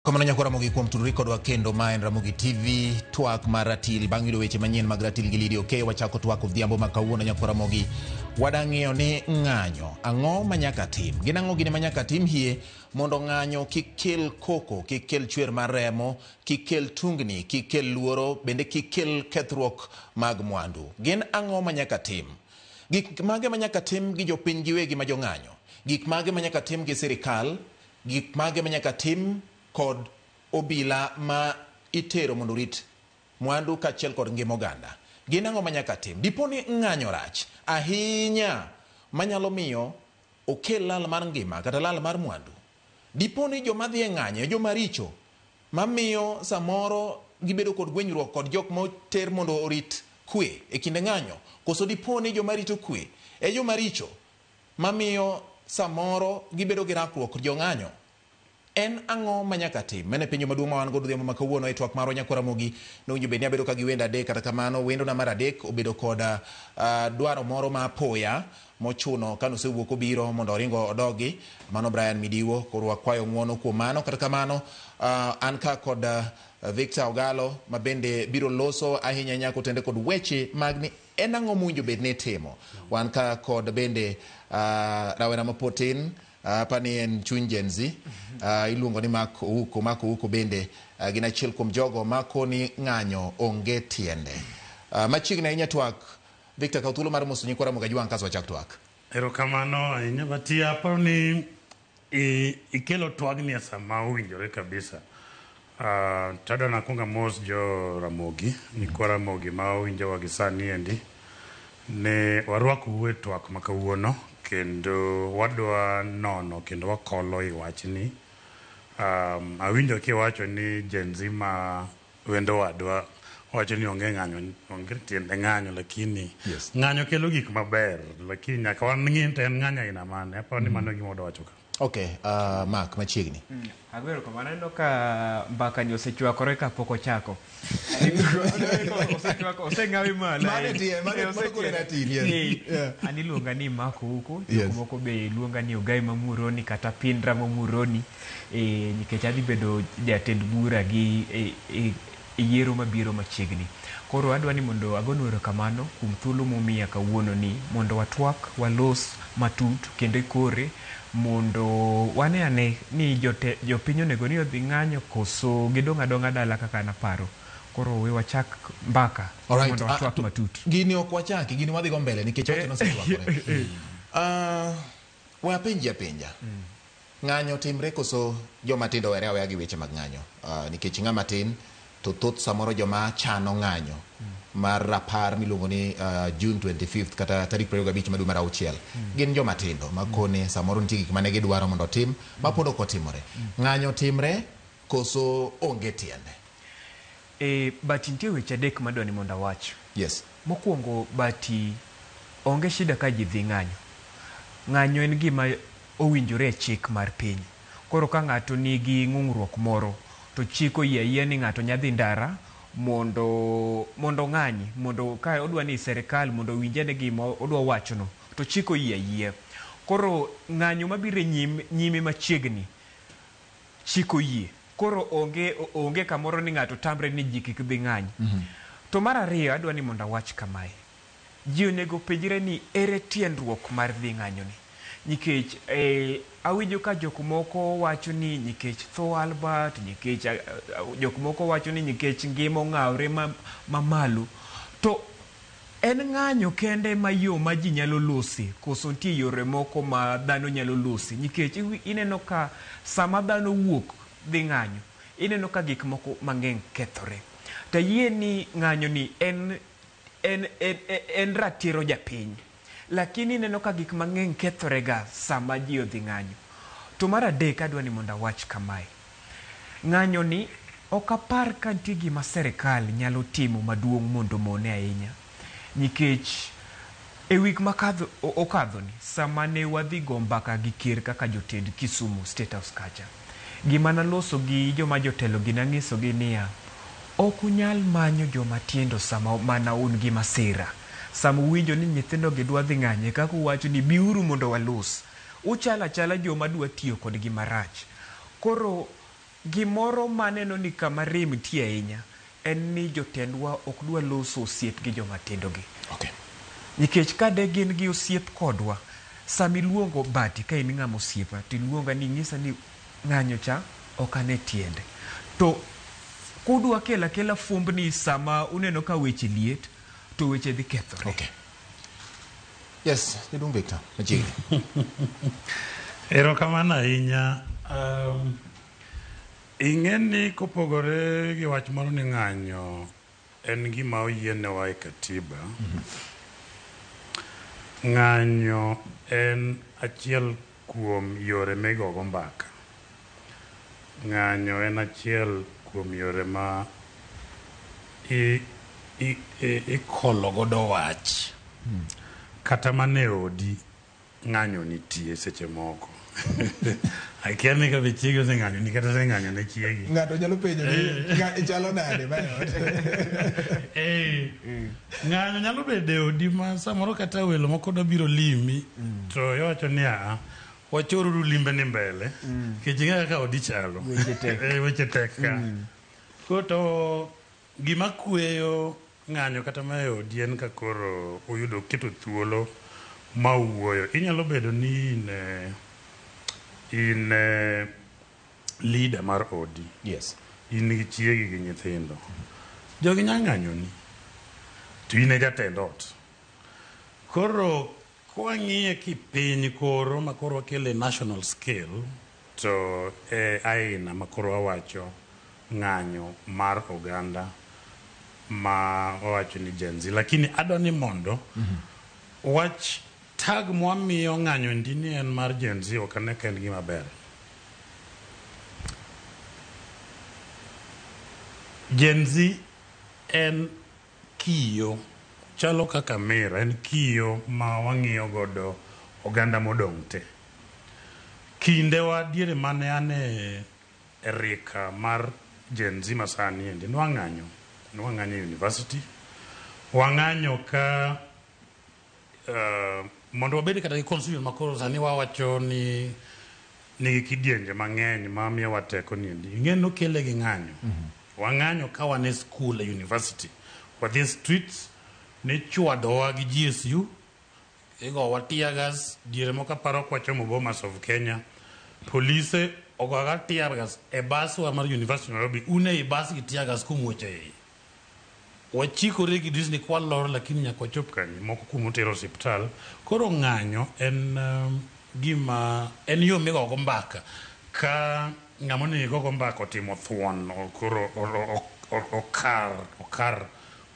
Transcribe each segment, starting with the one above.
Kamano nyakora mogi kuom tudori kodwa kendo ma en Ramogi TV twak mar ratil bang' yudo weche manyien mag ratil gi Lydia Okey. Wachako twak odhiambo ma kawuono nyakora mogi wadang'iyo ni ng'anyo ang'o manyaka tim, gin ang'o gini manyaka tim hie mondo ng'anyo kik kel koko, kik kel chwer mar remo, kik kel tungni, kik kel luoro, bende kik kel kethruok mag mwandu. Gin ang'o manyaka tim? Gik mage manyaka tim gi jopiny giwegi ma jong'anyo, gik mage manyaka tim gi sirikal, gik mage manyaka tim kod obila ma itero mondo rit mwandu kaachiel kod ngima oganda. Gin ang'o manyaka tim? Dipo ni ng'anyo rach ahinya manyalo miyo okel lal mar ngima kata lal mar mwandu. Dipo ni joma dhi e ng'anyo joma richo mamiyo samoro gibedo kod gwenyruok kod jok moter mondo orit kwe e kinde ng'anyo, koso dipo ni joma rito kwe e joma richo mamiyo samoro gibedo gi rakruok kod jong'anyo. En ang'o manyaka tim? Mane penjo maduong' ma wan godo dhiambo ma kawuono e twak marwa nyakora mogi nowinjo bed ni abedo ka gi wendo adek, kata kamano wendo na mar adek obedo koda dwaro moro ma apoya mochuno kano sewuok obiro mondo oringo odogi, mano Brian Midiwo, koro wakwayo ng'uono kuom mano. Kata kamano an ka kod Victor Ogalo ma bende biro loso ahinya nyako tende kod weche mag ni en ang'o mwinjo bed ni timo. Wan ka kod bende rawera mapotin pani en chuny Gen Z, iluongo ni Mark Ouko bende gin achiel kuom jogo makoni ng'anyo onge tiende. Machiegni ahinya twak, Victor kaw thuolo mar moso nyikora moga jwang' kaso wachak twak. Erokamano ahinya bati aparo ni ikelo twagni e sama owinjore kabisa. Tada nakwonga mos jo Ramogi, nyikwa Ramogi ma owinjowa gi sani endi. Ne warwako e twak ma kawuono kendo wadwa nono kendo wakolo i wachni. Awinjo kiwacho ni Gen Z ma wendo wadwa wacho ni onge ng'anyo, onge tiende ng'anyo, lakini ng'anyo kelo gik maber, lakini nyaka wang'e to en ng'anyo aina mane. Aparo ni mano gima wadwa wacho ka. Okay, Mark machiegni. Agwero kamano, neno ka mbaka ni osechwakore ka pok ochako. Oseng'awi malo. An iluonga ni Mark Ouko, jok moko be iluonga ni Ogai Mamuroni kata Pindra Mamuroni, nikech adhi bedo jatend bura gi yiero mabiro machiegni. Koro adwa ni mondo agonu erokamano kuom thuolo momiya kawuono ni mondo watwak, walos matut kendo ikore mondo wane ane ni jopiny onego ni odhi ng'anyo koso gidong' adong'a dala kaka naparo. Koro we wachak mbaka mondo watwak matut. Gini ok wachaki, gini wadhi go mbele nikech wachno osetwakore. We apenja. Ng'anyo timre koso joma tindo were aweya gi weche mag ng'anyo? Nikech ng'ama tin to thoth samoro joma chano ng'anyo mar rapar miluongo ni June 25th kata tarik 25 madwe mar auchiel, gin joma tindo makone samoro nitie gik mane gidwaro mondo tim ma pod ok otimore. Ng'anyo timre koso onge tiende? Bati nitie weche adek madwa ni mondo awach. Yes. Mokwongo, Bati, onge shida ka ji dhi ng'anyo. Ng'anyo en gima owinjore e chik mar piny. Koro ka ng'ato nigi ng'ung'ruok moro to chik oyie ni ng'ato nyadhi ndara mondo ng'anyi, mondo ka odwa ni serikal mondo winje ne gima odwa wachono to chik oyie. Koro ng'anyo mabiro nyime machiegni chik oyie. Koro onge kamoro ni ng'ato tamre ni ji kik dhi ng'anyi. To mar ariyo, adwa ni mondo awach kamae. Ji onego penjre ni ere tiendruok mar dhi ng'anyo ni. Nikech awinjo ka jok moko wacho ni nikech tho Albert, nikech jok moko wacho ni nikech ngima ong'awre mamalo. To en ng'anyo kende ma yo ma ji nyalo losi koso nitie yore moko ma dhano nyalo losi? Nikech ineno ka sama dhano wuok dhi ng'anyo, ineno ka gik moko mang'eny kethore. Ta yie ni ng'anyo ni en ratiro japiny, lakini ineno ka gik mang'eny kethore ga sama ji odhi ng'anyo. To mar adek, adwa ni mondo awach kamae. Ng'anyo ni ok apar ka nitie gima serikal nyalo timo maduong' mondo mone ahinya. Nikech e wik okadho ni sama ne wadhi go mbaka gi ker kaka jotend Kisumu State House kacha, gima naloso gi joma jotelo gi nang'iso gi niya, ok unyal manyo joma tiendo sama mana un gi masira. Sama uwinjo ni nyithindo gidwa dhi ng'anye kaka uwacho ni biuru mondo walos. Uchala joma dwa tiyo kod gima rach. Koro Gimoro maneno ni kama rem nitie ahinya en ni jotendwa ok dwa loso osiep gi joma tindogi. Okay. Nikech kade gin gi osiep kodwa, sami luongo bati ka in ng'ama osiepa, tiluonga ni nyisa ni ng'anyo cha ok ane tiende. To kudwa kela fumbni sama uneno ka weche liet, to weche dhi kethore. Okay. Yes, Jaduong' Victor, machiegni. Erokamano ahinya. Ing'eni kopogore gi wach moro ni ng'anyo en gima oyienewa e katiba. Ng'anyo en achiel kuom yore migogo mbaka. Ng'anyo en achiel kuom yore ma ikolo godo wach. Kata mane odi ng'anyo nitie seche moko. Akia ni ka bichiegi ose ng'anyo ni kata se ng'anyo ne chiegi. Ng'ato nyalo penjo ni ng'ato chalo nade ba. Ng'anyo nyalo bedo e odi ma samoro kata welo moko do biro limi to iwacho ni wachoruru limbe ni mbele kech ng'aka ka odi chalo. Weche tek ka. Koto gima kweyo ng'anyo kata ma e odi en ka koro uyudo keto thuolo ma uwuoyo. Inyalo bedo ni in leader mar odi. Yes. In gi chiegi gi nyithindo. Jogi nyang'anyo ni. To in e jatend ot. Koro kwang'iye kipiny koro ma koro wakele national scale to aina ma koro wawacho ng'anyo mar oganda ma wawacho ni Gen Z. Lakini adwa ni mondo wach tag mwamiyo ng'anyo ndi ni en mar Gen Z ok ane ka en gima ber. Gen Z en kiyo, chalo kaka mira, en kiyo ma wang'iyo godo oganda modong' te. Kinde wa diere mane ane rika mar Gen Z masani endi nwang'anyo university, wang'anyo ka mondo wabedi kata gi constitution makoro sani wawacho ni kidienje mang'eny ma miyo wateko niendi. Ing'eno kele gi ng'anyo. Wang'anyo ka wane school e university. Wadhi streets ne chwadowa gi GSU. Igowa tear gas. Diere moko aparo kwachomo Bomas of Kenya. Police ogoga tear gas e bus wa mar University of Nairobi. Une i bus gi tear gas kumwoche e. Wachikore gi Disney kwa lor lakini nyaka wachop kanyo moko kumotero hospital. Koro ng'anyo en gima en yo migogo mbaka ka ng'amoni gogo mbaka otimo thuon koro okar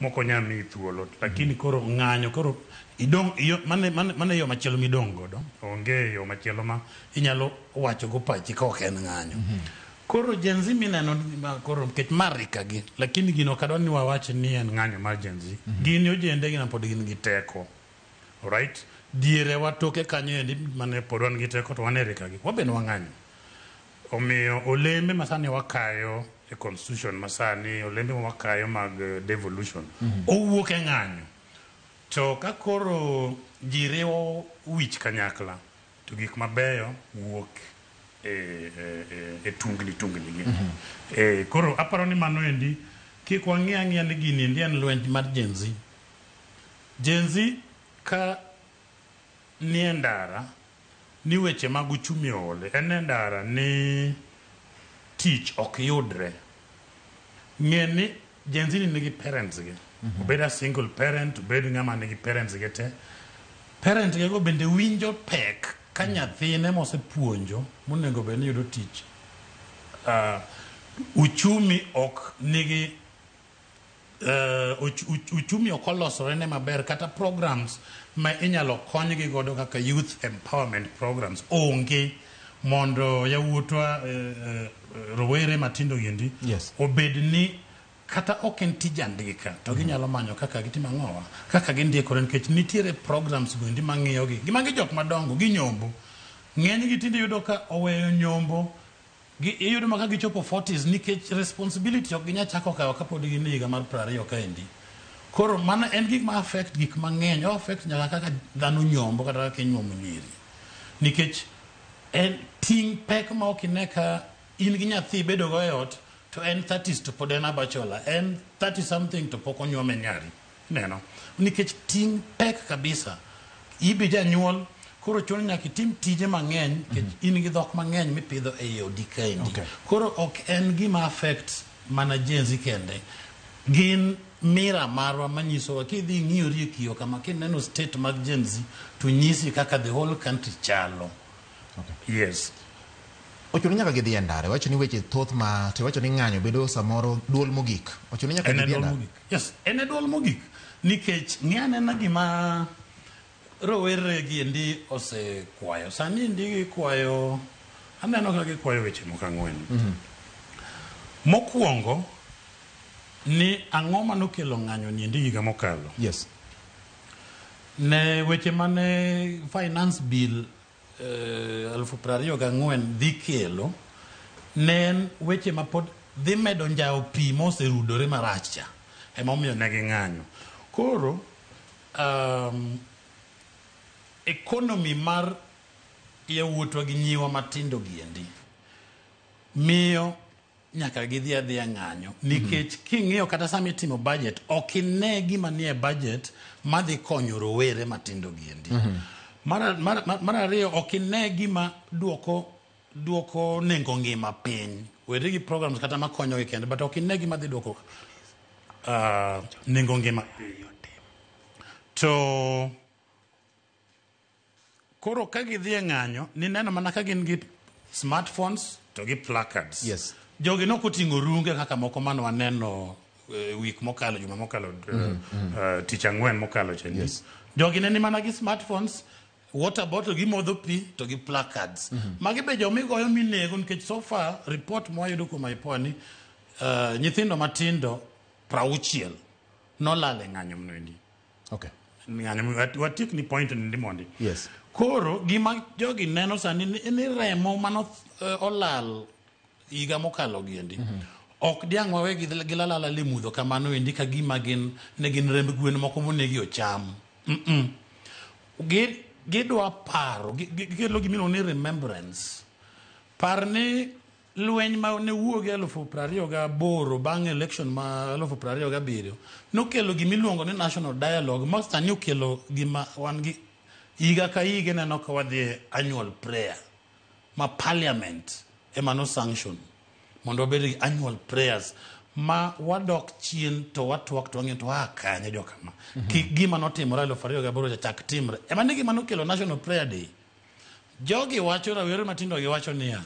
moko nyami thuolo lakini koro ng'anyo koro idong mane yo machielo midong godo onge yo machielo ma inyalo wacho go pachi ka ok en ng'anyo. Koro Gen Z mineno koro kech marika gi lakini gino kadwa ni wawach ni en ng'anyo mar Gen Z. Gin ojende gina pod gin gi teko. Alright? Diere watoke kanyo endi mane pod wan gi teko to wan e rika gi. Wabeno wang'anyo. Omiyo olembe masani wakayo e constitution masani olembe wakayo mag devolution. Owuok e ng'anyo. To ka koro jiriwo wich kanyakla to gik mabeyo wuok e tungni gi. Koro aparo ni mano endi kik wang'ia ni gini endi en lwenj mar Gen Z. Gen Z ka ni e ndara ni weche mag uchumi ole en e ndara ni tich ok yudre. Ng'eni Gen Z nigi parents gi. Obed a single parent, obed ng'ama nigi parents gi te. Parent gi go bende winjo pek ka nyathine mosepuonjo monego bed ni yudo tich. Uchumi ok nigi uchumi ok olosore ne maber kata programs ma inyalo konygi godo kaka youth empowerment programs onge mondo yawuotwa rowere matindo giendi obed ni kata ok en tij andika to ginyalo manyo kaka gitimo ang'owa kaka gindikore nikech nitiere programs goendi mang'iyogi gimagi jok madongo gi nyombo ng'eny gi tinde yudo ka oweyo nyombo iyudo ma ka gichopo 40s nikech responsibility ok ginya chako kawo kapod gin higa mar 20 kaendi. Koro mana en gik ma affect gik mang'eny affect nyaka kaka dhano nyombo kata kaka inyuomo nyiri nikech en ting' pek ma ok ine ka in gi nyathi bedo go e ot to en 30s to pod en abachola, en 30 something to pok onyuome nyari, neno, nikech ting pek kabisa, ibi janyuol, koro chuno nyaka itim tije mang'eny, nikech in gi dhok mang'eny mipidho e odi kaendi. Koro ok en gima affect mana Gen Z kende, gin mira marwa manyisowa kidhi ng'iyori e kiyo kama kineno state mag Gen Z to nyisi kaka the whole country chalo. Yes. Ochuno nyaka gidhi e ndara, wacho ni weche thoth ma to wacho ni ng'anyo bedo samoro duol mogik. Ochuno nyaka gidhi e ndara. Yes, en duol mogik. Nikech ng'ane na gima rowere gi endi osekwayo. Sani endi gikwayo, aneno ka gikwayo weche moko ang'wen. Mokwongo ni ang'o manokelo ng'anyo ni endi higa mokalo. Yes. Ne weche mane finance bill 2024 dhi kelo, ne en weche ma pod dhi medo njao pi moserudore marach cha, emomiyo ne ging'anyo. Koro economy mar yawuotwa gi nyiwa matindo giendi miyo nyaka gidhi adhiya ng'anyo, nikech king'iyo kata sama itimo budget ok ine gima nie budget madhi konyo rowere matindo giendi. Mar ariyo ok ine gima duoko nengo ngima piny, were gi programs kata makonyo gi kende, but ok ine gima dhi duoko nengo ngima piny. To koro ka gidhi e ng'anyo, nineno mana ka gin gi smartphones to gi placards. Yes. Jogi nokoting'o runge kaka moko mane waneno week mokalo, juma mokalo, tich ang'wen mokalo chendi. Yes. Jogi ne ni mana gi smartphones, water bottle gi modho pi to gi placards. Magi be jomigoyo minego, nikech so far report mwayudo kuom IPOA ni nyithindo matindo 60 nolal e ng'anyo mnoendi. Okay. Watiek ni point ndi mondi. Yes. Koro gima jogi neno sani ni remo mano olal higa mokalo giendi. Ok diang' wawe gilalala limudho kamano endi ka gima ne gin remb gwen moko monegi ocham. Gidwa paro, gikelo gimino ni remembrance. Par ni lweny ma ne wuogi 2028 bang' election ma 2027 nokelo gimiluongo ni national dialogue, ma sani okelo gima wan gi higa ka higa neno ka wadhi annual prayer ma parliament ema no sanction mondo obed gi annual prayers ma wadok chien to watwak to wang'e to kanye jokama gima notimore 2028 chak timre ema ni gima nokelo national prayer day. Jogi wacho, rawere matindo gi wacho niya,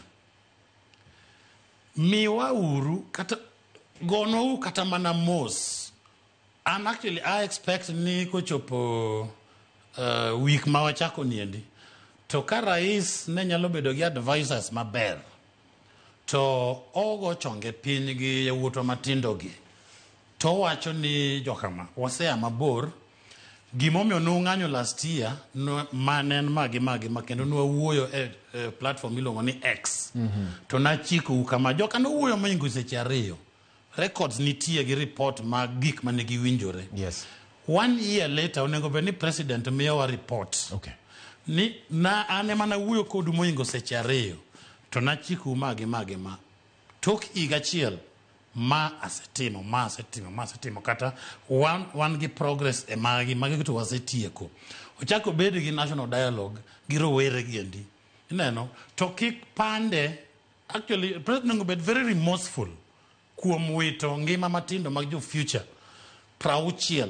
miwa uru kata gono kata mana mos. And actually I expect ni kochopo week ma wachako niendi to ka rais ne nyalo bedo gi advisors maber to ogo chonge piny gi yawuotwa matindo gi to wacho ni jokama wasea mabor gimomiyo nung'anyo last year manen magi ma kendo nwawuoyo e platform iluongo ni X. To nachiko kama joka nowuoyo moingo seche 2 records nitie gi report mag gik mane giwinjore. Yes. 1 year later onego bed ni president miyowa report. Okay. Ni na ane mana wuoyo kodu moingo seche 2 to nachiko magi ma tok higa achiel ma asetimo kata wan gi progress e magi to wasetieko. Ochako bed gi national dialogue gi rowere giendi, ineno to kik pande. Actually president ngo bed very remorseful kuom wito ngima matindo mag jo future 60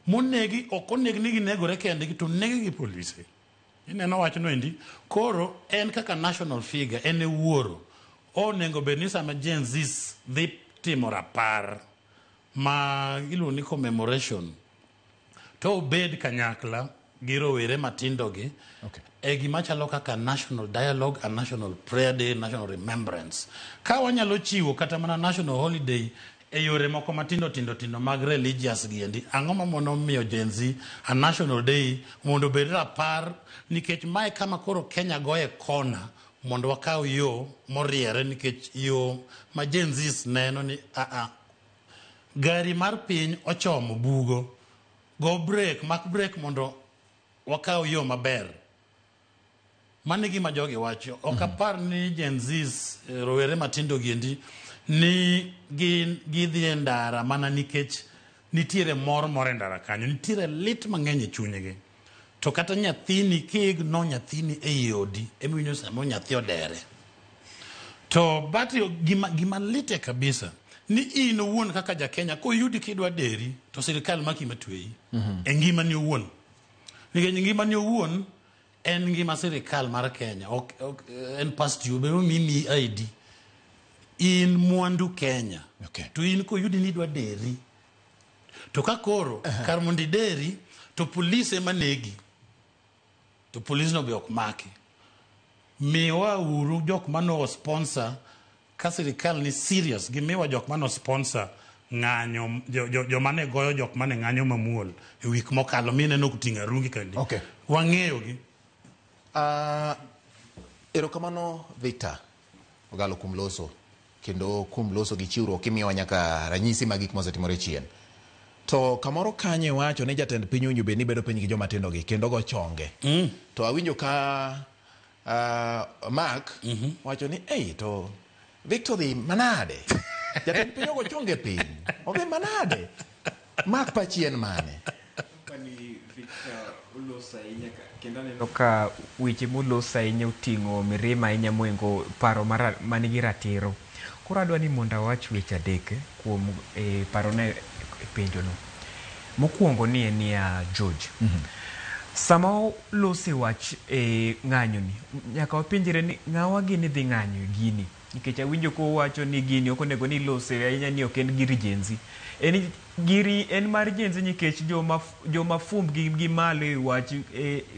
monegi okonegi ni ginegore kende to negi gi polisi, ineno wacho no endi. Koro en kaka national figure en e wuoro onego bed ni sama Gen Z dhi timo rapar ma iluongo ni commemoration to obed kanyakla gi rowere matindo gi. Okay. E gima chalo kaka national dialogue and national prayer day, national remembrance. Ka wanyalo chiwo kata mana national holiday e yore moko matindo mag religious giendi, ang'o ma mono miyo Gen Z a national day mondo bed rapar, nikech mae kama koro Kenya goye kona mondo wakaw yo moriere, nikech yo ma Gen Z neno ni gari mar piny ochomo bugo, go break, mak break mondo wakaw yo maber. Mane gima jogi wacho. Ok apar ni Gen Zs rowere matindo giendi ni gidhi e ndara mana nikech nitiere mor e ndara kanyo. Nitiere lit mang'eny e chunygi. To kata nyathini kiigno nyathini e odi emiwinjo samo nyathi odere. To bati gima lite kabisa ni in owuon kaka ja Kenya koyudi kidwa deri to sirikal maki matweyi. E ngima ni owuon. Nikech ngima ni owuon en ngima sirikal mar Kenya. En past you be mimi ID. In mwandu Kenya. Okay. To in koyudi ni idwa deri. To ka koro kar mondi deri to police manegi. To police no be ok maki. Miwa uru jok mano sponsor ka sirikal ni serious gimiwa jok mano sponsor ng'anyo jo mane goyo jok mane ng'anyo mamuol e wik mokalo mine no kutinga rungi kandi. Okay. Wang'eyo gi. Erokamano Victor Ogalo kuom loso kendo kuom loso gi chiwruok imiyowa nyaka ranyisi mag gik mosetimore chien. To kamoro kanye wacho ni jatend piny owinjo bed ni bedo piny gi joma tindo gi kendo go chonge. To awinjo ka Mark wacho ni to Victor dhi manade. Jatend piny go chonge piny. Odhi manade. Mark pa chien mane. Pani Victor ulosa inya kendo neno ka weche mulosa inya uting'o mirima inya mwengo paro manigi ratiro. Koro adwa ni mondo awach weche adek kuom paro ne penjo no. Mokwongo ni en ya George. Sama lose wach ng'anyo ni nyaka wapenjire ni ng'awa gini dhi ng'anyo gini. Nikech awinjo ko wacho ni gini ok onego ni lose ahinya ni ok en giri jenzi. En mar jenzi nikech joma fumb gi malo e wach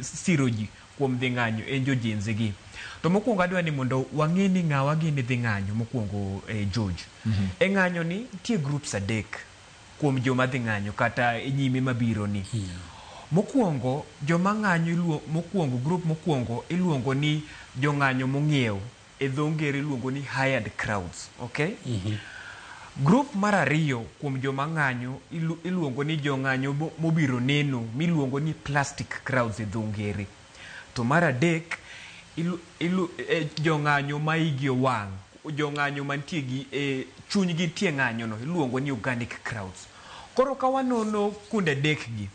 siro ji kuom dhi ng'anyo en jo jenzi gi. To mokwongo adwa ni mondo wang'e ni ng'awa gini dhi ng'anyo mokwongo George. E ng'anyo ni tie groups adek kuom joma dhi ng'anyo kata nyime mabiro ni. Mokwongo joma ng'anyo mokwongo group mokwongo iluongo ni jo ng'anyo mong'iew e dho ngere iluongo ni hired crowds, okay? Group mar ariyo kuom joma ng'anyo iluongo ni jo ng'anyo mobiro neno miluongo ni plastic crowds e dho ngere. To mar adek jo ng'anyo ma igi owang', jo ng'anyo mantie gi chunygi tie ng'anyo no iluongo ni organic crowds. Koro ka wanono kunde adek gi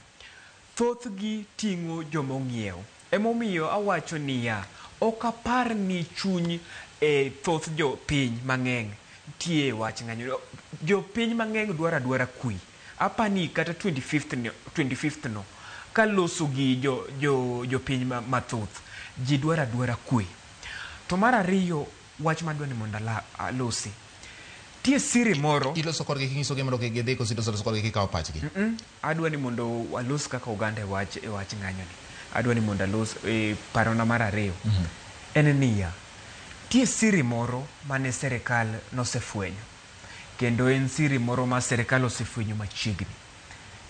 thoth gi ting'o joma ong'iew. Emomiyo awacho niya ok apar ni chuny thoth jo piny mang'eny tie wach ng'anyo. Jo piny mang'eny dwara kwe. Apani kata 25th no ka loso gi jo piny mathoth ji dwara kwe. To mar ariyo wach madwa ni mondo alosi tie siri moro iloso kodgi kinyiso gi mondo gidhi kosi loso kodgi kikawo pachgi. Adwa ni mondo walos kaka Uganda e wach ng'anyo ni. Adwa ni mondo alos parona mar ariyo. En niya tie siri moro mane serikal nosefwenyo kendo en siri moro ma serikal osefwenyo machiegni.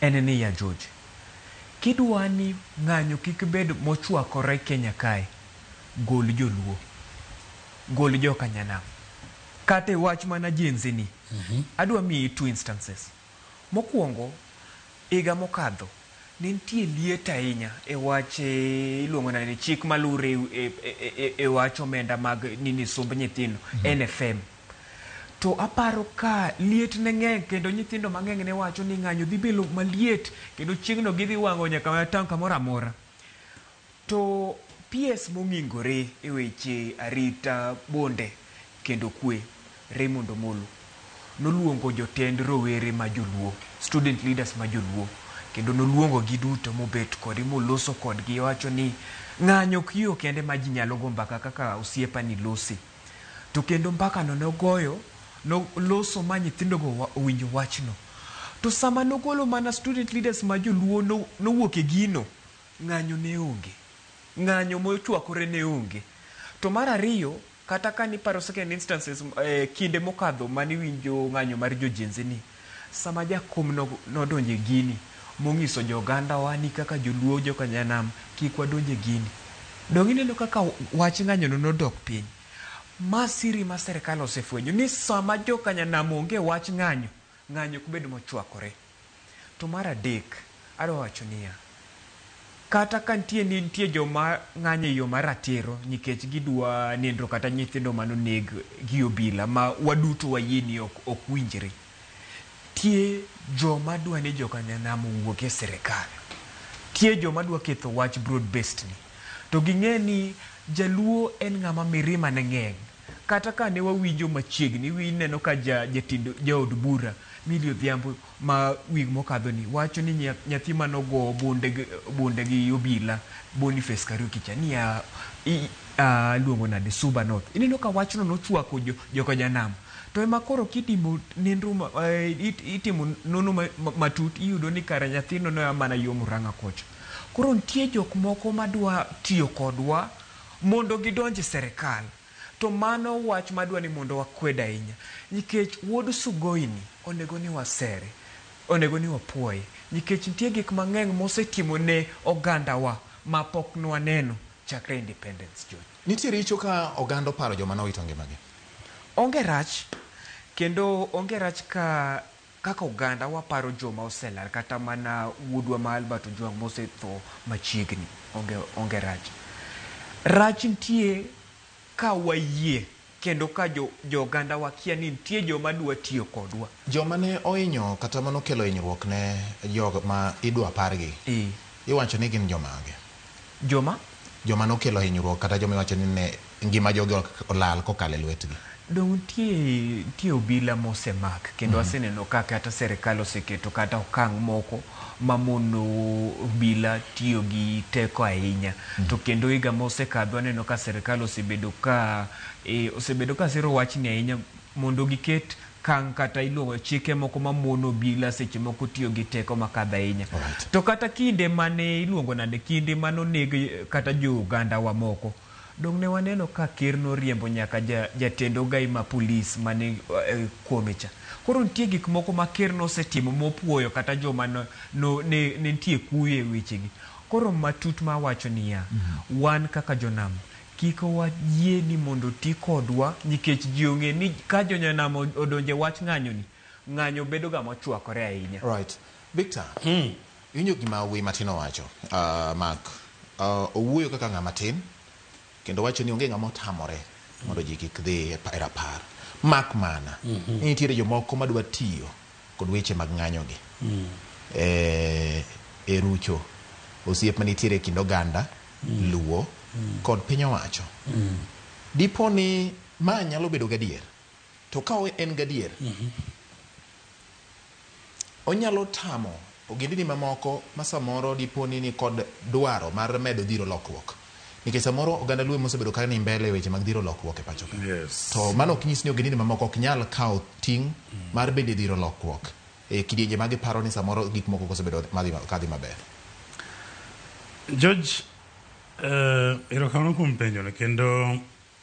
En niya George, kidwa ni ng'anyo kik bed mochwakore Kenya kae, gol joluo, gol joka nyanam kata wach mana jenzi ni. Adwa miyi two instances. Mokwongo higa mokadho nitie liet ahinya e wach iluongo ni chik malure e wach omenda mag sumb nyithindo NFM. To aparo ka liet ne ng'eny kendo nyithindo mang'eny ne wacho ni ng'anyo dhi belo maliet kendo chieng'no gidhi wang'o nyaka matang kamoro amora. To PS mong'ingore e weche arita bonde kendo kwe Raymond Omolo noluongo jotend rowere ma joluo, student leaders ma joluo, kendo noluongo gi duto mobet kod moloso kodgi wacho ni ng'anyo kiyo kende ma ji nyalo go mbaka kaka osiepa ni losi. To kendo mbaka no nogoyo noloso ma nyithindo go owinjo wachno. To sama nogolo mana student leaders ma joluo nowuok e gino, ng'anyo ne onge, ng'anyo mochwakore ne onge. To mar ariyo kata ka ni paro second instances kinde mokadho mani winjo ng'anyo mar jojenzi ni, sama jakom nodonje gini mong'iso jo Uganda wa ni kaka joluo joka nyanam kik wadonje gini, dong ineno kaka wach ng'anyo no nodok piny. Masiri ma serikal osefwenyo ni sama joka nyanam onge wach ng'anyo kubed mochwakore. To mar adek adwa wacho niya kata ka nitie joma ng'anye yo maratiro nikech gidwa nindro kata nyithindo manoneg gi obila ma waduto wayie ni ok winjre. Tie joma dwa ni jokanyanam wuok e sirikal, tie joma dwa ketho wach broad based ni, to ging'e ni jaluo en ng'ama mirima ne ng'eny. Kata ka ne wawinjo machiegni, wineno ka jaod bura Millie Odhiambo ma wig mokadho ni wacho ni nyathi manogo bunde gi obila Boniface Kariuki cha ni luongo nade Suba North. Ineno ka wachno nochwako jokanyanam. To ema koro kitimo nindro itimo nono matut, iyudo ni kara nyathino no mana yo Murang'a kocha. Koro nitie jok moko madwa tiyo kodwa mondo gidonje serikal. To mano wach madwa ni mondo wakwed ahinya, nikech wuod Sugoini onego ni wasere, onego ni wapuoye, nikech nitie gik mang'eny mosetimo ne oganda wa ma pok nwaneno chakre independence George. Nitie richo ka oganda paro joma nowito ngimagi? Onge rach, kendo onge rach kaka oganda waparo joma oselal, kata mana wuodwa ma Albert Ojwang mosetho machiegni. Onge rach. Rach nitie ka wayie kendo ka joganda wakia ni nitie joma dwa tiyo kodwa. Joma ne ohinyo kata mano kelo hinyruok ne joma idwa pargi, iwacho ni gin joma age? Joma no kelo hinyruok kata joma iwacho ni ne ngima jogi olal kokalo e lwetgi? Dong tie obila mosemak kendo aseneno kaka hata serikal oseketo kata okang' moko mamono obila tiyo gi teko ahinya. To kendo higa mosekadho aneno ka serikal osebedo ka siro wachni ahinya mondo giket kang' kata iluongo chike moko mamono obila seche moko tiyo gi teko makadho ahinya. To kata kinde mane iluongo nade, kinde manoneg kata jo Uganda wa moko, dong ne waneno ka ker noriembo nyaka jatend ogai ma polis mane kuomecha. Koro nitie gik moko ma ker nosetimo mopuoyo kata joma ne nitie kuye wechegi. Koro matut ma wacho niya, wan kaka jonam kik wayie ni mondo ti kodwa, nikech ji ong'e ni ka jonyanam odonje wach ng'anyo ni, ng'anyo bedo ga mochwakore ahinya. Right. Victor, inyo gima wi matino wacho, Mark, owuoyo kaka ng'ama tin, kendo wacho ni onge ng'ama otamore mondo ji kik dhi e rapar. Mak mana, nitiere jomoko madwa tiyo kod weche mag ng'anyogi. E rucho osiep manitiere kind oganda, luo, kod piny owacho. Dipo ni ma nyalo bedo gadier, to ka en gadier, onyalo tamo ogendini mamoko ma samoro dipo ni kod dwaro mar medo dhiro lokruok. Nikech samoro oganda luo mosebedo ka ni mbele weche mag dhiro lokruok e pacho ka. To mano ok nyis ni ogendini mamoko ok nyal kawo ting' mar bende dhiro lokruok e kidienje mag paro ni samoro gik moko kosebedo kadhi maber. George, erokamano kuom penjono, kendo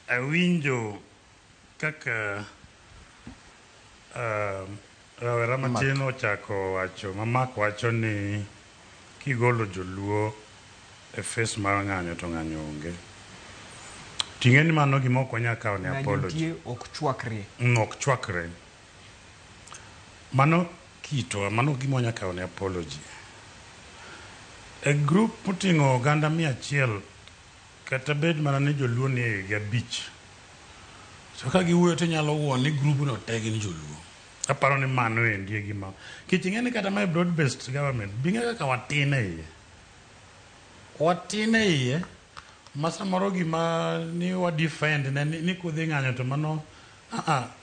awinjo kaka rawera matin ochako wacho, Mamak wacho ni kigolo joluo e face mar ng'anyo to ng'anyo onge. Ting'e ni mano gima ok wanyal kawo ne apology. Ok chwakre. Ok chwakre. Mano kito, mano gima wanyal kawo ne apology. E group moting'o oganda 100 kata bed mana ni joluo ni e gabich. So ka giwuoyo to nyalo wuon ni group no te gin joluo. Aparo ni mano endi e gima. Kiching'e ni kata mae broad based government, binge kaka watin e iye. Watin e iye, masa moro gima ni wa defend ni kudhi ng'anyo to mano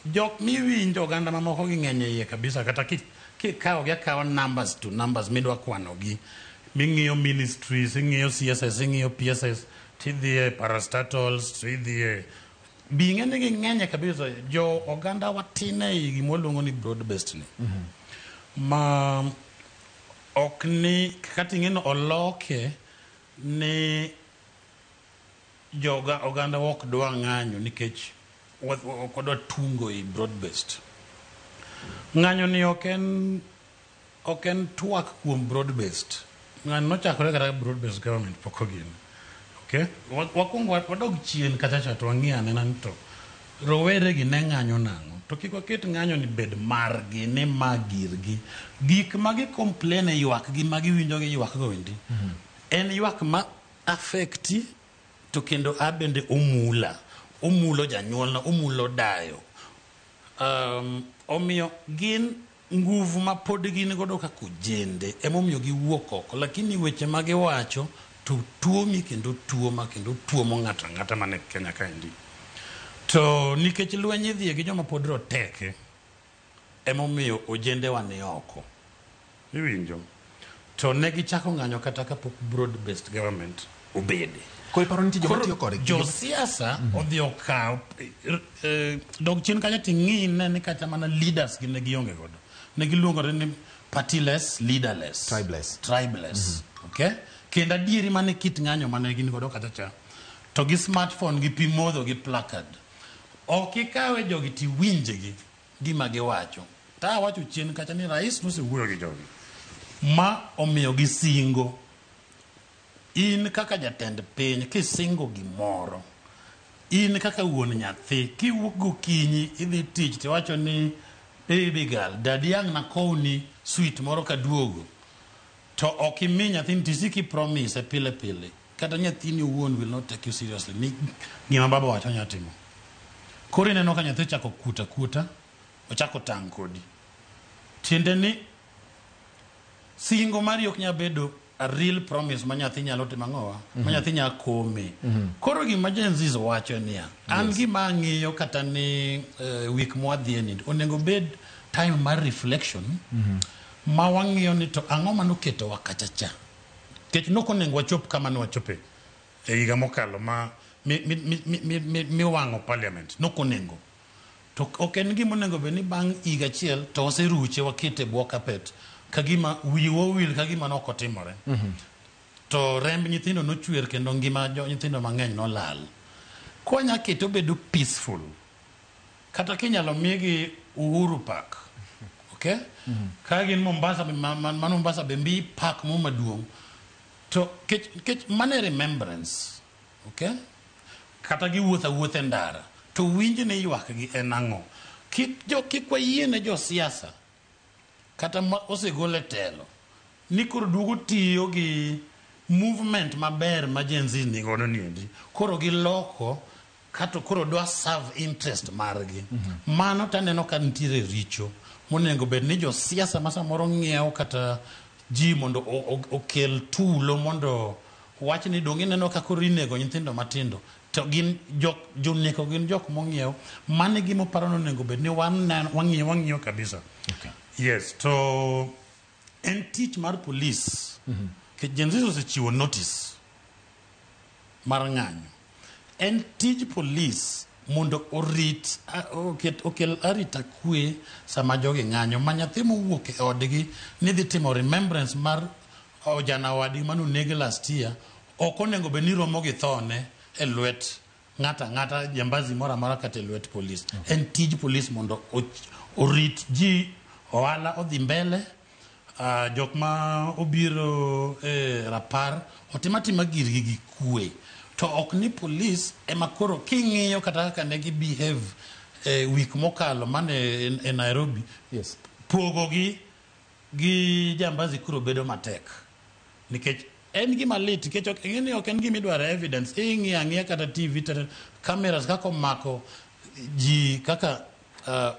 jok miwinjo oganda mamoko gi ng'eny e iye kabisa, kata kikawo gi numbers to numbers midwa kwano gi, ming'iyo ministries, ing'iyo CSS, ing'iyo PSS, tidhiye parastatals, tidhiye binge ni ng'eny kabisa. Jo oganda watin e iye gimoluongo ni broad based ni. Ma ok ni kata ing'eno oloke ni joga oganda ok dwa ng'anyo nikech ok odwa tungo i broad based. Ng'anyo ni ok en twak kuom broad based. Ng'anyo nochakore kata broad based government pok ogin. Okay? Wakuongo wadog chien kata cha to wang'i anena ni to rowere gi ne ng'anyo nang'o. To kik waket ng'anyo ni bed margi ni magirgi. Gik magi complain e ywak gi magi winjo gi ywak go endi. en ywak ma affecti to kendo abende omulo janyuolna, omulo dayo. Omiyo gin nguvu ma pod gin godo kaka ojende emomiyo giwuok oko, lakini weche ma giwacho to tuomi kendo tuoma kendo tuomo ng'ato ang'ata mane Kenya kaendi. To nikech lweny dhie gi joma pod roteke emomiyo ojende wa ni oko. Iwinjo? To ne gichako ng'anyo kata kapok broad based government obede. Koro josiasa odhi okaw dog chien kanyo ting'ine ni kata mana leaders gi ne gionge godo. Ne giluongore ni partyless, leaderless, tribeless. Okay? Kendo adieri mane kit ng'anyo mane gin godo kata cha. To gi smartphone gi pi modho gi placard. Ok ikawe jogi ti winje gi gima giwacho. Ta wacho chien kacha ni rais nosewuoyo gi jogi. Ma omiyo gi singo. In kaka jatend piny kisingo gimoro. In kaka wuon nyathi kiwuok gokinyi idhi tich tiwacho ni baby girl, dadi yang na kowni sweet moro kaduogo. To ok imi nyathini tisiki promise pile pile. Kata nyathini wuon will not take you seriously. Ni gima baba wacho nyatimo. Koro ineno ka nyathi chako kuta, ochako tang' kodi. Tiende ni singo mari ok nya bedo a real promise ma nyathi nyalo timo ang'owa, ma nyathi nya kome. Koro gima Gen Z wacho niya, an gima ang'iyo kata ni week mwadhie ni, onego bed time mar reflection, ma wang'iyo ni to ang'o manoketo wa kachacha. Kech nokonego wachop kama nwachope e higa mokalo ma miwang'o parliament. Nokonego. To ok en gima onego bed ni bang' higa achiel to waseruche wakete bwo kapet. Kagima wiwo wil kagima nokotimore. To remb nyithindo nochwer kendo ngima nyithindo mang'eny nolal. Konya keto bedo peaceful. Kata kinyalo migi Uhuru Park. Okay? Kagin Mombasa, Mombasa bembi park mo maduong'. To kech mane remembrance. Okay? Kata gi wuotha ndara. To winji ne ywak gi enang'o. Kikwa yiene jo siasa. Kata osegole telo. Ni koro duogo tiyo gi movement maber ma Gen Z ni godo niendi. Koro gi loko kato koro dwa serve interest margi. Mano taneno ka nitiere richo. Monengo bed ni jo siasa ma samoro ng'iewo kata ji mondo okel tulo mondo wach ni dongi neno ka koro inego nyithindo matindo. To gin joneko gin jok mong'iewo. Mane gimo paro nonengo bed ni wang'iyo kabisa. Okay. Yes, to en tich mar police. Ke Gen Z osechiwo notice mar ng'anyo. En tij police mondo orit okel arita kwe sama jogi ng'anyo. Ma nyathi mowuok e odgi ni dhi timo remembrance mar ojana wadi manonege last year. Ok onego bed ni romo gi thone e lwet ng'ata jambazi moro amora kata e lwet police. En tij police mondo orit ji ohala odhi mbele. Jok ma obiro rapar otimatima girgi gi kwe. To ok ni police ema koro king'iyo kata kaka ne gi behave week mokalo mane e Nairobi. Yes. Pogo gi jambazi kuro bedo matek. Nikech en gima lit, nikech ok en gima idwaro evidence. Ing'iya kata TV kata cameras kako mako ji kaka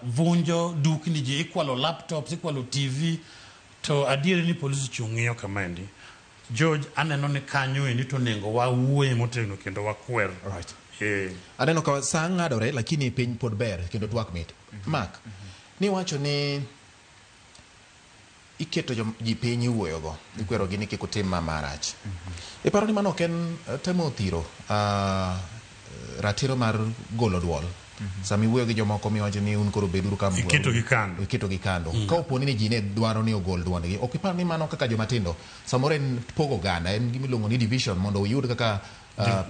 vunjo dukni ji, ikwalo laptops, ikwalo TV. To adieri ni polisi chung'iyo kamendi. George, aneno ni kanyo ni to nengo wawuoye motegno kendo wakwer. Right. Aneno ka sa ng'adore lakini piny pod ber kendo twak mit. Mark, ni wacho ni iketo ji piny iwuoyogo. Ikwero gi ni kik otim marach. Iparo ni mano ok en temo thiro ratiro mar golo duol. Sami wuoyo gi jomoko miwacho ni un koro beduru kama iketo gi kando. Ka oponi ni ji ne dwaro ni ogol duondgi. Ok iparo ni mano kaka joma tindo. Samoro en pogo ganda, en gimiluongo ni division mondo oyud kaka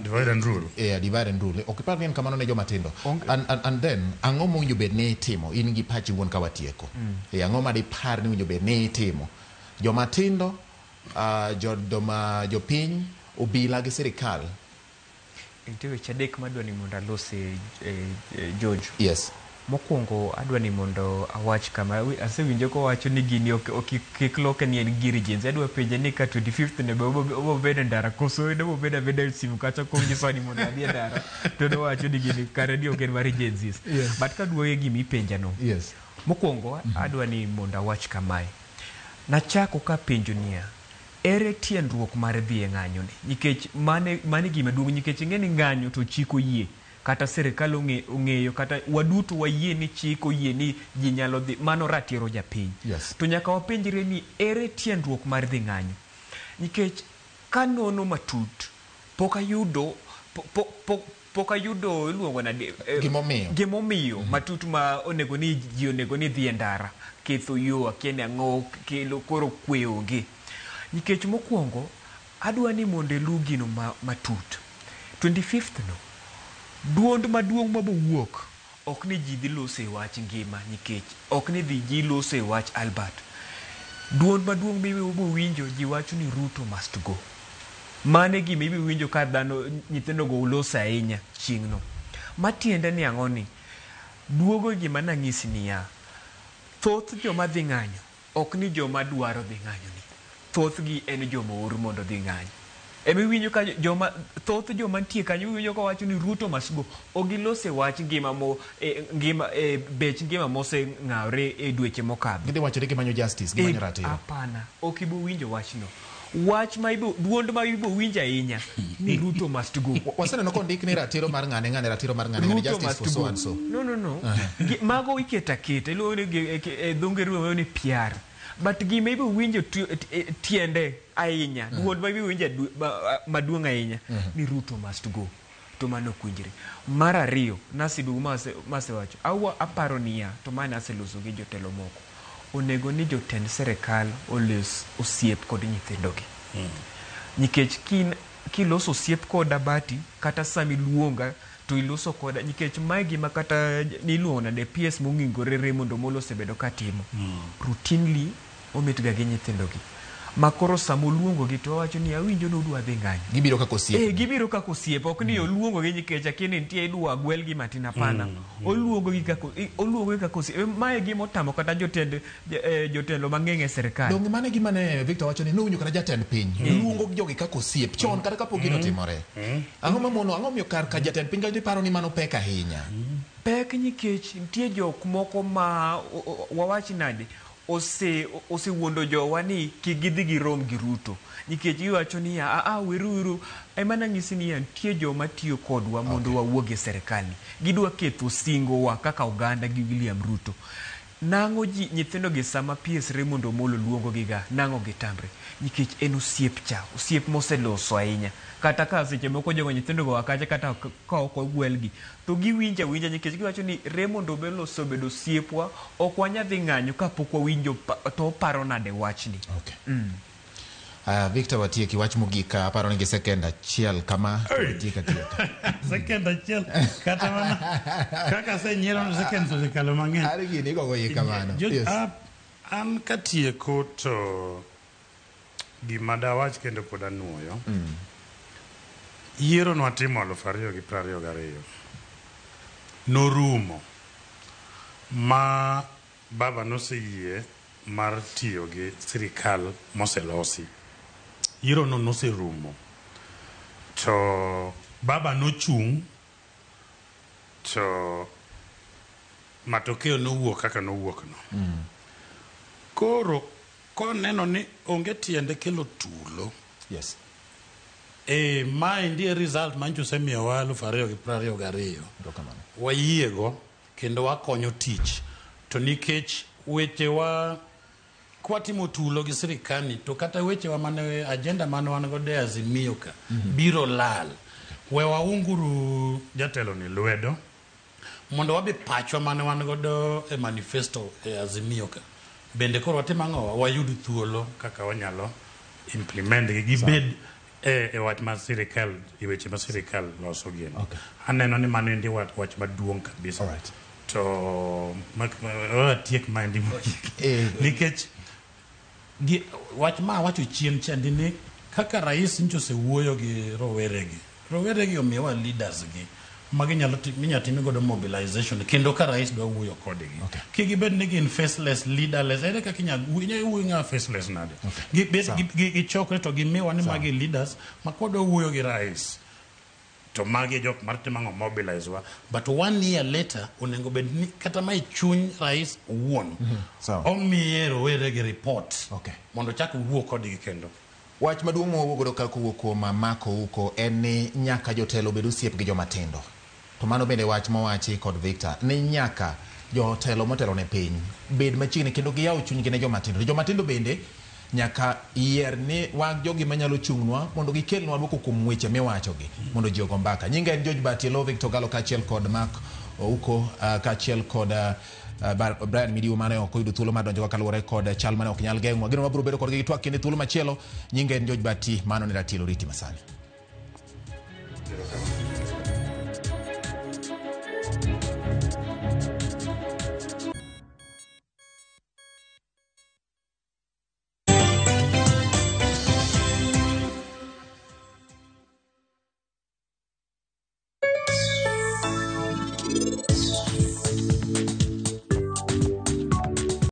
divide and rule. Divide and rule. Ok iparo ni en kamano ne joma tindo. And then ang'o mowinjo bed ni itimo in gi pachi wuon ka watieko. Ang'o ma dipar ni winjo bed ni itimo. Joma tindo, jopiny, obila gi sirikal. Nitiwe chadek madwa ni mondo alose George. Yes. mokwongo adwa ni mondo awach kama asewinjo kowacho ni gini kik loke ni en giri jenzi. Adwa penje ni ka 25th ne obo bedo ndara koso ne obo bedo abeda simu kacha konyiso ni mondo adhi ndara to ne wacho ni gini kare ni ok en mar jenzis. But kadwoye gimi penja no. Yes. Mokwongo adwa ni mondo awach kamae. Nachako ka penjo niya, ere tiendruok mar dhi e ng'anyo ni? Nikech mane gima duong' nikech ing'eni ng'anyo to chiko yie. Kata serikal ong'eyo kata waduto wayie ni chik oyie ni ji nyalo dhi, mano ratiro japiny. Yes. To nyaka wapenjre ni ere tiendruok mar dhi ng'anyo. Nikech kanono matut pok ayudo iluongo nade gimomiyo matut ma onego ni ji onego ni dhi e ndara ketho yo akieni ang'o kelo koro kwe onge. Nikech mokwongo adwa ni mondo elu gino matut 25th no duond maduong' mabowuok ok ni ji dhi loso e wach ngima, nikech ok ni dhi ji loso e wach Albert. Duond maduong' mibowinjo ji wacho ni Ruto must go. Mane gima ibowinjo ka dhano nyithindo go uloso ahinya chieng' no. Matiende ni ang'o ni duogo gima nang'isi niya, thoth joma dhi ng'anyo ok ni joma dwaro dhi ng'anyo ni. Thoth gi en joma oor mondo dhi ng'anyo. Emiwinjo ka thoth joma nitie kanyo winjo ka wacho ni Ruto must go. Ogilose wach ngima bech ngima mose ng'awre e dweche mokadho. Gidhi wacho ni gimanyo justice, gimanyo ratiro. Apana, ok ibo winjo wachno. Wach ma duond ma ibo winjo ahinya ni Ruto must go. Waseneno kondik ni ratiro mar ng'ane ratiro mar ng'ane justice for so and so. No. Mago iketa iluongo ni dhongeru ni PR. But gima ibo winjo tiende ahinya, duond ma ibo winjo maduong' ahinya ni Ruto must go. To mano kwinjre. Mar ariyo, nasidugo masewacho. Aparo niya, to mane aseloso gi jotelo moko. Onego ni jotend serikal osiep kod nyithindogi. Nikech kiloso osiep koda bati kata sami luonga to iloso koda, nikech mae gima kata niluongo nade PS mong'ingore Raymond Omolo osebedo katimo. Routinely ometga gi nyithindogi. Makoro samo luongo gi to wacho ni awinjo no dwa dhi ng'anyo. Gibiro kako osiep. Gibiro kako osiep, ok ni oluongo gi nikech akini nitie idwa gwel gi matin apana. Oluongo gi kako osiep. Mae gima otamo kata jotelo mang'eny e serikal. Dong mane gima ne Victor wacho ni nowinjo kata jatend piny luongo jogi kako osiep chon kata kapok gino timore. Ang'o mamono, ang'o miyo kar ka jatend piny ka paro ni mano pek ahinya? Pek nikech nitie jok moko ma wawach nade osewuondo jowa ni kigidhi girom gi Ruto. Nikech iwacho ni wiru ema nang'isi ni nitie joma tiyo kodwa mondo wawuog e serikali. Gidwa ketho singowa kaka oganda gi William Ruto. Nang'o ji nyithindo gi sama PS Raymond Omolo luongo giga nang'o gitamre. Nikech en osiep moseloso ahinya. Kata ka seche moko jogo nyithindo go akache kata ka ok ogwelgi to giwinja nikech giwacho ni Raymond Omolo osebedo osiepwa, ok wanyadhi ng'anyo kapok wawinjo to paro nade wachni. Victor watieki wach mogik, aparo ni gi second achiel kama tieka. Second achiel kata mana kaka senyiero second so kalo mang'eny. Ari gini gogo yie kamano. An katieko to gima dawach kendo pod anuoyo. Yiero nwatimo 2022 norumo ma baba noseyie mar tiyo gi sirikal moselosi. Yiero no noserumo to baba nochung' to matokeo nowuok kaka nowuok no. Koro koneno ni onge tiende kelo tulo. Yes. Mae ndiye result mancho semiyowa 2022. Wayiego kendo wakonyo tich. To nikech wechewa kwatimo tulo gi sirikani to kata wechewa mane agenda mane wan go de Azimio ka biro lal. We waunguru jatelo ni lwedo mondo wabi pachwa mane wan go e manifesto e Azimio ka. Bende koro watimo ang'o wayud thuolo kaka wanyalo implement gi bed e wach mar sirikal, e weche mar sirikal loso gien. Aneno ni mano ndi wach maduong' kabisa. Alright. To tiek mandi nikech wach ma wacho chien chandi ni kaka rais ncho se wuoyo gi roweregi omiyowa leaders gi magi nyalo minyatimi godo mobilization kendo ka rais dwa wuoyo kodgi kigibed ni gin faceless leaderless ere kaka wuoyo nga faceless nade gichokre to gimiwa ni magi leaders makodo wuoyo gi rais to magi jok martimango mobilize wa but 1 year later onengo bed ni kata mai chuny rais wuon omiero were gi report mondo chak wuo kodgi kendo wach maduong' mowuok ka kuwuok kuom Mako huko en ni nyaka jotelo bedo osiep gi joma tindo to mano bende wach mowachi kod Victor ni nyaka jotelo motelo ne piny bed machiegni kendo giyaw chunygi ne joma tindo bende nyaka yier ni wag jogi manyalo chung'nwa mondo gikelnwa dwoko kuom weche miwachogi mondo ji ogo mbaka. Nyinga en George Batielo, Victor Galo kaachiel kod Mark Ouko kaachiel kod Brian Midiwo mane ok oyudo thuolo mar donjo kaluwore kod chal mane ok nyal geng'wa. Gino wabiro bedo kodgi gi twak kendo thuolo machielo. Nyinga en George Bati, mano ne Ratielo Riti Masani.